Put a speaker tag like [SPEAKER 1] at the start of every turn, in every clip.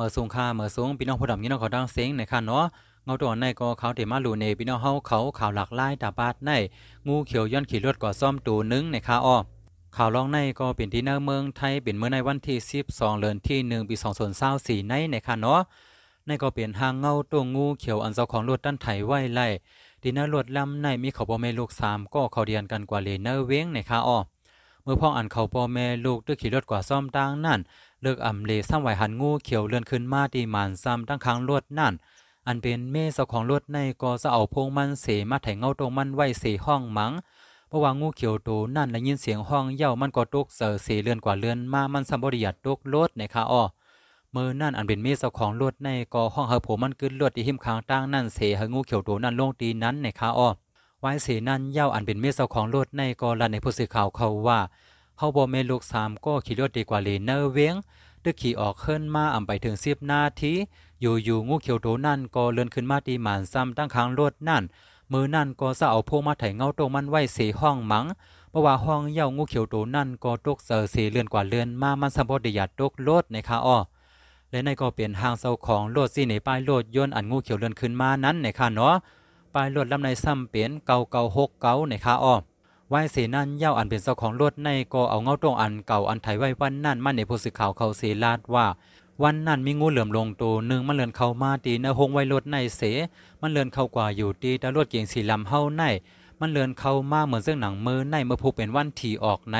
[SPEAKER 1] มื่อสูงค่าเมื่อสูงพี่น้องผู้ดำยี่น้องเขาดังเสียงในค่ะเนาะเงาตัวในก็เขาเตมาลูเนพี่น้องเขาข่าวหลากหลายตาบาดในงูเขียวย้อนขี่รถก่อซ่อมตูนึงในค่ะอ้อข่าวร้องในก็เป็นที่หน้าเมืองไทยเป็นเมื่อในวันที่12เดือนที่1ปี2024ในค่ะเนาะในก็เป็นหางเงาตัวงูเขียวอันเจ้าของรถด้านไถไว้ไล่ดีเนอร์รถลำในมีเขาพ่อแม่ลูก3ก็เขาเดียนกันกว่าเลเนอร์เว้งในค่ะอ้อเมื่อพ่ออันเขาพ่อแม่ลูกด้วยขี่รถกว่าซ่อมดังนั่นเลิกอ่ำเลซ้ำไหวหันงูเขียวเลื่อนขึ้นมาตีหมานซ้ำตั้งค้างรถนั่นอันเป็นเม่เจ้าของรถในก็จะเอาพงมันเสมาไถเงาตรงมันไว้เสห้องมังเพราะว่างูเขียวโตนั่นได้ยินเสียงห้องเย่ามันก็ตกเสเลื่อนกว่าเลื่อนมามันสัมบริยัดตกรถในค่ะอ้อเมื่อนั่นอันเป็นเม่เจ้าของรถในก็ห้องเฮาผมมันกึดรถที่หิมค้างตั้งนั่นเสให้งูเขียวโตนั่นลงตีนั้นในค่ะอ้อไว้เสนั่นเย่าอันเป็นเม่เจ้าของรถในก็ลันในผู้สื่อข่าวเขาว่าเฮาบ่แม่ลูก3ก็ขี่รถดีกว่าเลเนอร์เวงดึกขี่ออกขึ้นมาไปถึง10 นาทีอยู่งูเขียวโตนั่นก็เลื่อนขึ้นมาตีหมานซ้ำตั้งค้างรถนั่นมือนั่นก็จะเอาพวกมาไถเงาตรงมันไว้4ห้องมังเพราะว่าห้องเย่างูเขียวโตนั่นก็ตกเสียเลื่อนกว่าเลื่อนมามันสมบูรณ์ได้ยัดตกรถในค่ะอ้อและในก็เป็นทางเจ้าของรถซี่ในป้ายรถยนต์อันงูเขียวเลื่อนขึ้นมานั้นในค่ะเนาะป้ายรถลำในซ้ำเป็น9969ในค่ะอ้อไว้เสนั่นเย่าอันเป็นเจ้าของรถในก็เอาเงาตรงอันเก่าอันไถไว้วันนั่นมันในผู้สื่อข่าวเขาเสลาดว่าวันนั้นมีงูเหลือมลงตัวหนึ่งมันเลื่อนเข้ามาตีในหงไว้รถในเสมันเลื่อนเข้ากว่าอยู่ตีแต่รถเก๋งสีลำเฮาในมันเลื่อนเข้ามาเหมือนเสื้อหนังมือในเมื่อผู้เป็นวันที่ออกไหน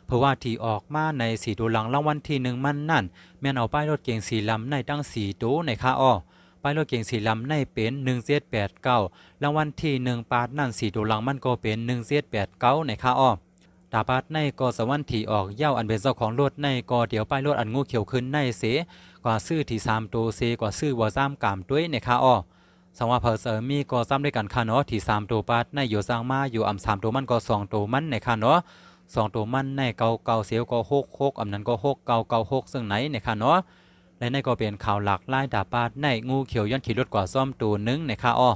[SPEAKER 1] เพราะว่าที่ออกมาใน4ตัวหลังรางวัลที่1มันนั่นแม่นเอาป้ายรถเก๋งสีลำในตั้ง4ตัวในค่าอ้อป้ายรถเก๋งสีลำในเป็น1789รางวัลที่1ปาดนั่น4ตัวหลังมันก็เป็น1789ในค่าอ้อตาปาดในก็สวรรค์ที่ออกเย้าอันเป็นเจ้าของรถในก็เดี๋ยวป้ายรถอันงูเขียวขึ้นในเสกว่าซื้อที่3ตัวเสกว่าซื้อว่า3กามด้วยในค่าอ้อสังว่าเพอเสมีก็ซ้ำด้วยกันค่ะเนาะที่3ตัวปาดในอยู่สร้างมาอยู่3ตัวมันก็2ตัวมันในค่ะเนาะ2ตัวมันในเก่าเสียวก็66นั้นก็6996ซึ่งไหนในค่ะเนาะและในก็เป็นข่าวหลักไล่ดาปาดในงูเขียวย้อนขี่รถกว่าซ่อมตัวนึงในค่ะอ้อ